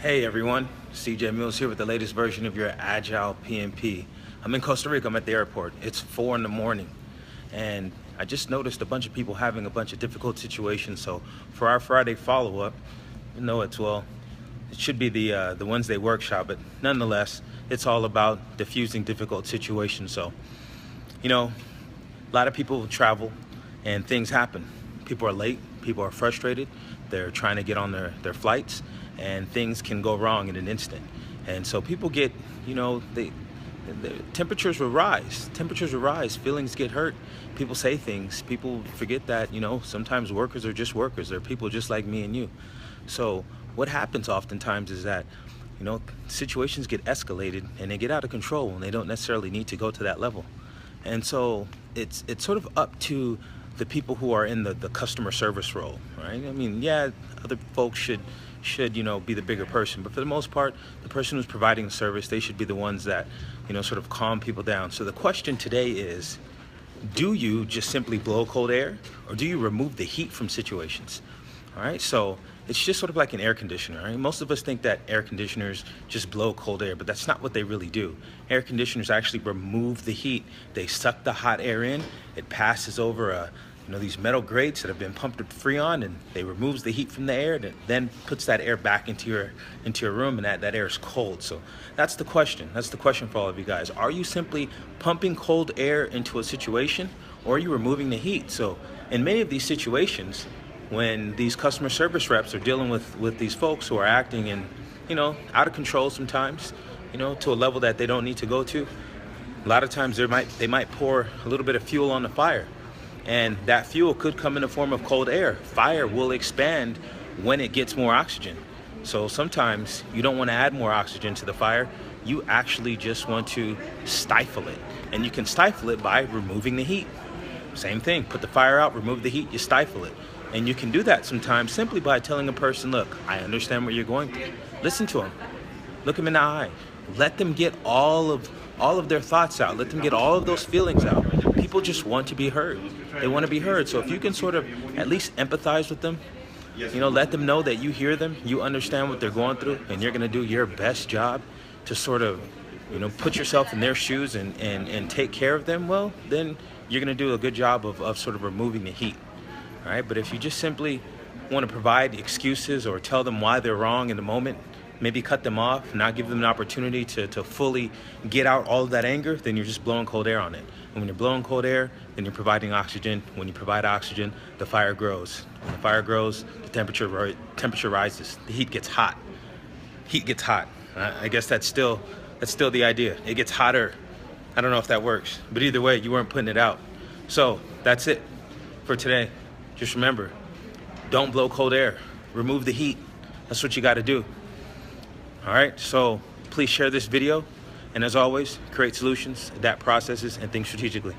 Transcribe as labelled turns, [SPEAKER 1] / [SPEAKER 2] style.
[SPEAKER 1] Hey everyone, CJ Mills here with the latest version of your Agile PMP. I'm in Costa Rica, I'm at the airport. It's 4 in the morning and I just noticed a bunch of people having a bunch of difficult situations. So for our Friday follow-up, it should be the Wednesday workshop, but nonetheless, it's all about diffusing difficult situations. So, a lot of people travel and things happen. People are late, people are frustrated, they're trying to get on their flights, and things can go wrong in an instant. And so people get, the temperatures will rise, feelings get hurt, people say things, people forget that, sometimes workers are just workers, they're people just like me and you. So what happens oftentimes is that, situations get escalated and they get out of control and they don't necessarily need to go to that level. And so it's sort of up to the people who are in the customer service role, right? I mean, yeah, other folks should be the bigger person, but for the most part, the person who's providing the service, they should be the ones that, sort of calm people down. So the question today is, do you just simply blow cold air, or do you remove the heat from situations? All right, so it's just sort of like an air conditioner, right? Most of us think that air conditioners just blow cold air, but that's not what they really do. Air conditioners actually remove the heat. They suck the hot air in, it passes over these metal grates that have been pumped with Freon, and they removes the heat from the air, and then puts that air back into your room, and that air is cold. So that's the question. That's the question for all of you guys. Are you simply pumping cold air into a situation, or are you removing the heat? So in many of these situations, when these customer service reps are dealing with these folks who are acting in, out of control sometimes, to a level that they don't need to go to, a lot of times they might pour a little bit of fuel on the fire. And that fuel could come in the form of cold air. Fire will expand when it gets more oxygen. So sometimes you don't want to add more oxygen to the fire. You actually just want to stifle it. And you can stifle it by removing the heat. Same thing, put the fire out, remove the heat, you stifle it. And you can do that sometimes simply by telling a person, look, I understand what you're going through. Listen to them, look them in the eye. Let them get all of their thoughts out. Let them get all of those feelings out. People just want to be heard. They want to be heard. So if you can sort of at least empathize with them, let them know that you hear them, you understand what they're going through, and you're going to do your best job to sort of, put yourself in their shoes and take care of them, well, then you're going to do a good job of sort of removing the heat. All right. But if you just simply want to provide excuses or tell them why they're wrong in the moment, maybe cut them off, not give them an opportunity to fully get out all of that anger, then you're just blowing cold air on it. And when you're blowing cold air, then you're providing oxygen. When you provide oxygen, the fire grows. When the fire grows, the temperature rises. The heat gets hot. Heat gets hot. I guess that's still the idea. It gets hotter. I don't know if that works, but either way, you weren't putting it out. So that's it for today. Just remember, don't blow cold air. Remove the heat. That's what you got to do. All right, so please share this video. And as always, create solutions, adapt processes, and think strategically.